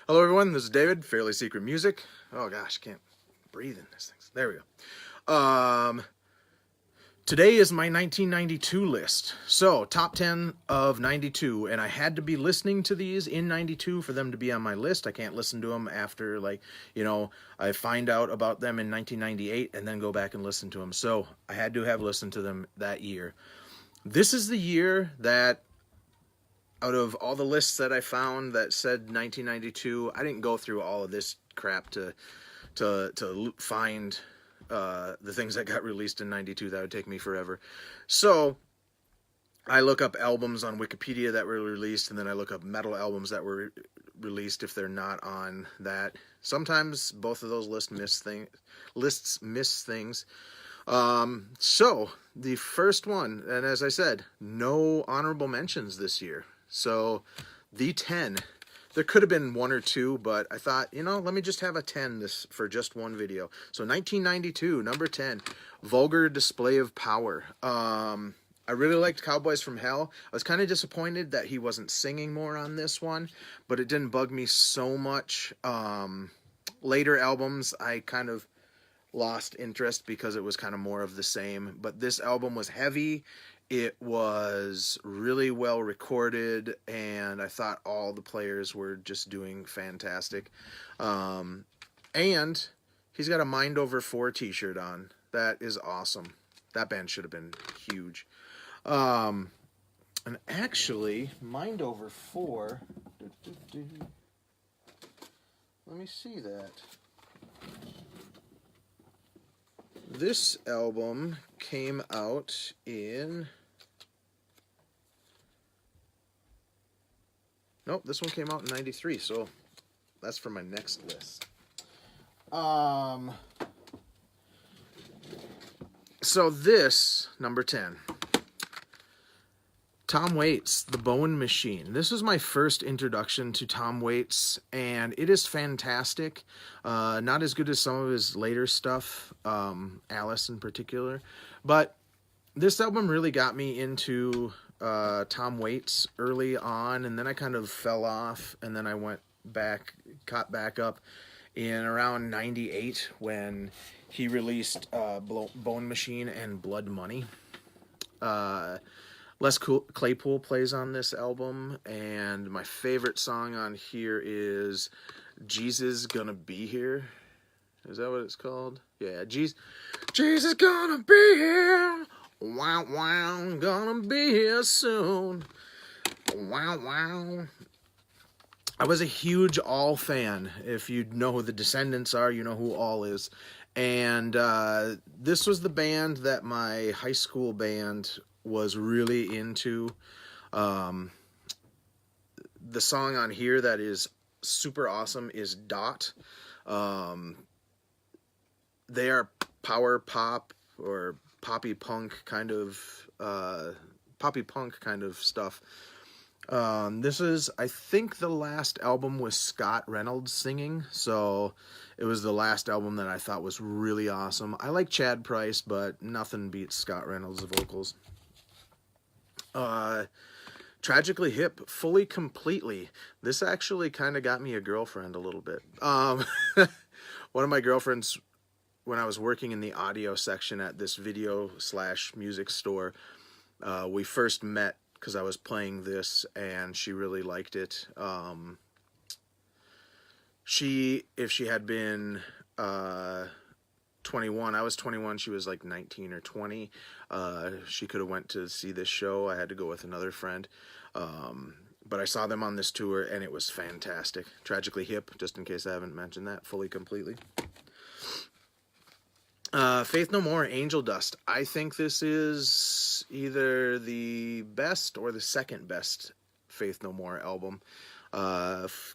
Hello, everyone. This is David, Fairly Secret Music. Oh gosh, can't breathe in this thing. There we go. Today is my 1992 list. So, top 10 of 92, and I had to be listening to these in 92 for them to be on my list. I can't listen to them after, I find out about them in 1998 and then go back and listen to them. So, I had to have listened to them that year. This is the year that, out of all the lists that I found that said 1992, I didn't go through all of this crap to find the things that got released in 92. That would take me forever. So I look up albums on Wikipedia that were released, and then I look up metal albums that were released if they're not on that. Sometimes both of those lists miss things. So the first one, and as I said, no honorable mentions this year. So the 10, there could have been one or two, but I thought, let me just have a 10 for just one video. So 1992, number 10, Vulgar Display of Power. I really liked Cowboys from Hell. I was kind of disappointed that he wasn't singing more on this one, but it didn't bug me so much. Later albums, I kind of lost interest because it was kind of more of the same, but this album was heavy. It was really well recorded, and I thought all the players were just doing fantastic. And he's got a Mind Over 4 t-shirt on. That is awesome. That band should have been huge. And actually, Mind Over 4... Let me see that. This album came out in... Nope, this one came out in 93, so that's for my next list. So this, number 10, Tom Waits, The Bone Machine. This was my first introduction to Tom Waits, and it is fantastic. Not as good as some of his later stuff, Alice in particular, but this album really got me into Tom Waits early on, and then I kind of fell off, and then I caught back up in around 98 when he released Bone Machine and Blood Money. Les Claypool plays on this album, and my favorite song on here is Jesus Gonna Be Here. Is that what it's called? Yeah, Jesus Gonna Be Here. Wow, wow, gonna be here soon. Wow, wow. I was a huge All fan. If you know who the Descendants are, you know who All is. And this was the band that my high school band was really into. The song on here that is super awesome is Dot. They are power pop or poppy punk kind of stuff. This is, I think, the last album with Scott Reynolds singing, so it was the last album that I thought was really awesome. I like Chad Price, but nothing beats Scott Reynolds' vocals. Tragically Hip, Fully Completely. This actually kind of got me a girlfriend a little bit. One of my girlfriends, when I was working in the audio section at this video/music store, we first met because I was playing this, and she really liked it. If she had been 21, I was 21, she was like 19 or 20, she could have went to see this show. I had to go with another friend. But I saw them on this tour, and it was fantastic. Tragically Hip, just in case I haven't mentioned that, Fully Completely. Faith No More, Angel Dust. I think this is either the best or the second best Faith No More album.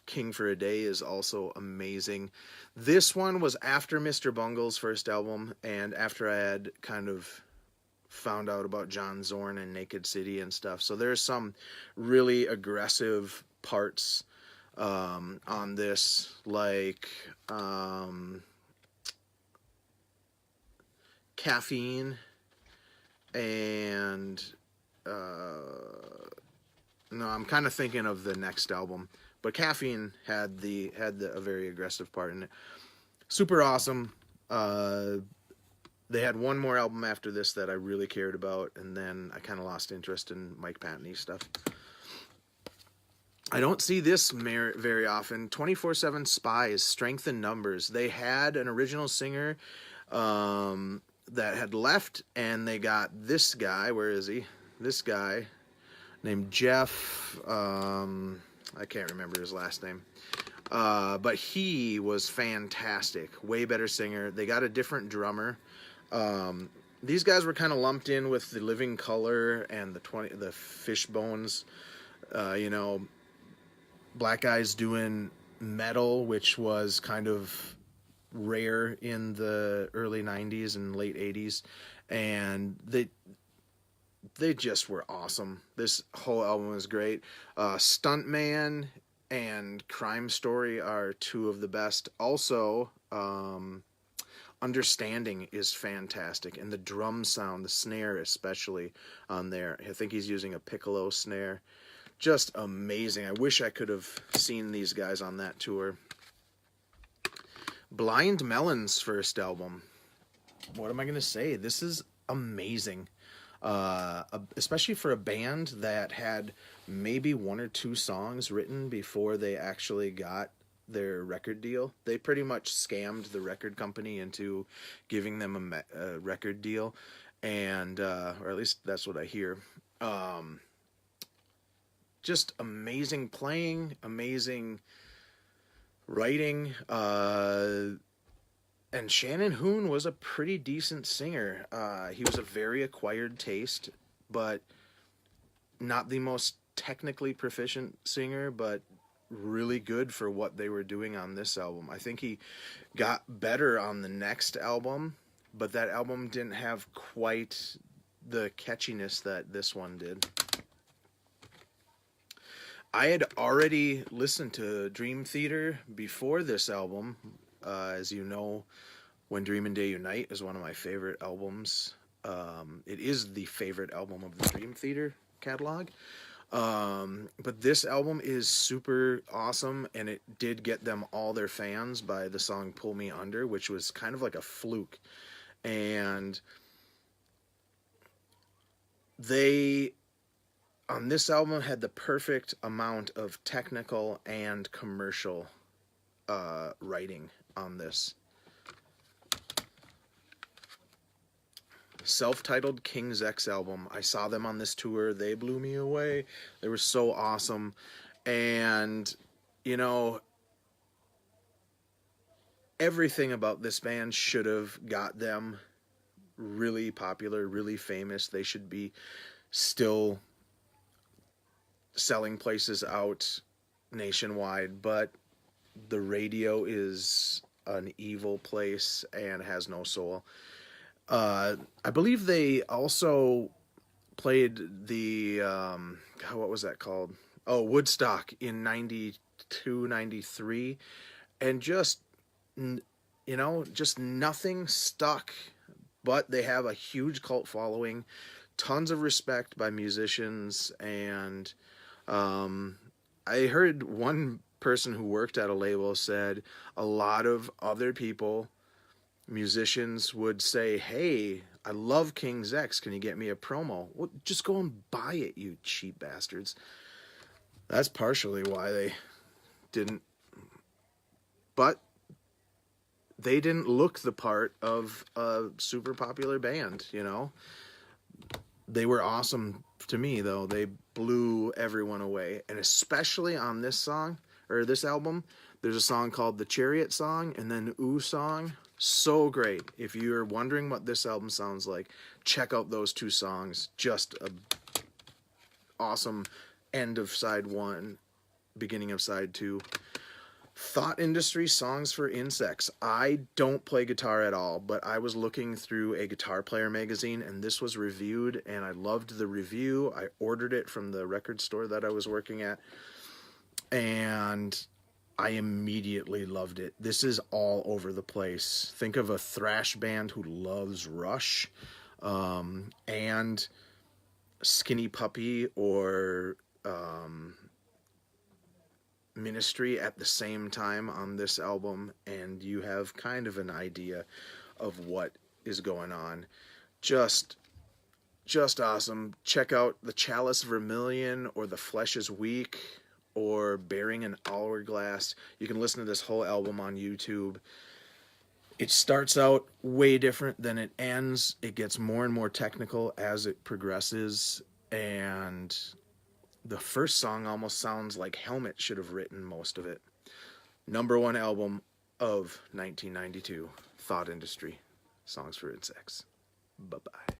King for a Day is also amazing. This one was after Mr. Bungle's first album, and after I had kind of found out about John Zorn and Naked City and stuff. So there's some really aggressive parts on this, like Caffeine and no, I'm kind of thinking of the next album, but Caffeine had a very aggressive part in it. Super awesome. They had one more album after this that I really cared about, and then I kind of lost interest in Mike Patney stuff. I don't see this very often. 24/7 Spies, Strength in Numbers. They had an original singer that had left, and they got this guy. Where is he? This guy named Jeff. I can't remember his last name. But he was fantastic. Way better singer. They got a different drummer. These guys were kind of lumped in with the Living Color and the Fishbones. Black guys doing metal, which was kind of rare in the early 90s and late 80s, and they just were awesome. This whole album was great. Stuntman and Crime Story are two of the best. Also, Understanding is fantastic, and the drum sound, the snare especially on there. I think he's using a piccolo snare. Just amazing. I wish I could have seen these guys on that tour. Blind Melon's first album. What am I going to say? This is amazing. Especially for a band that had maybe one or two songs written before they actually got their record deal. They pretty much scammed the record company into giving them a record deal, and or at least that's what I hear. Just amazing playing, amazing writing, and Shannon Hoon was a pretty decent singer. He was a very acquired taste, but not the most technically proficient singer, but really good for what they were doing on this album. I think he got better on the next album, but that album didn't have quite the catchiness that this one did. I had already listened to Dream Theater before this album. As you know, When Dream and Day Unite is one of my favorite albums. It is the favorite album of the Dream Theater catalog. But this album is super awesome, and it did get them all their fans by the song Pull Me Under, which was kind of like a fluke. And they, on this album, had the perfect amount of technical and commercial writing on this. Self-titled King's X album. I saw them on this tour. They blew me away. They were so awesome. And, you know, everything about this band should have got them really popular, really famous. They should be still selling places out nationwide, but the radio is an evil place and has no soul. I believe they also played the, what was that called? Oh, Woodstock in 92, 93. And just, just nothing stuck. But they have a huge cult following, tons of respect by musicians. And I heard one person who worked at a label said a lot of other people, musicians, would say, "Hey, I love King's X. Can you get me a promo?" Well, just go and buy it, you cheap bastards. That's partially why they didn't. But they didn't look the part of a super popular band, They were awesome to me, though. They blew everyone away. And especially on this song, or this album, there's a song called The Chariot Song and then Ooh Song. So great. If you're wondering what this album sounds like, check out those two songs. Just a awesome end of side one, beginning of side two. Thought Industry Songs for Insects. I don't play guitar at all, but I was looking through a Guitar Player magazine, and this was reviewed, and I loved the review. I ordered it from the record store that I was working at, and I immediately loved it. This is all over the place. Think of a thrash band who loves Rush, and Skinny Puppy, or Ministry at the same time on this album, and you have kind of an idea of what is going on. Just awesome. Check out The Chalice Vermilion or The Flesh is Weak or Bearing an Hourglass. You can listen to this whole album on YouTube. It starts out way different than it ends. It gets more and more technical as it progresses, and the first song almost sounds like Helmet should have written most of it. Number one album of 1992, Thought Industry, Songs for Insects. Bye-bye.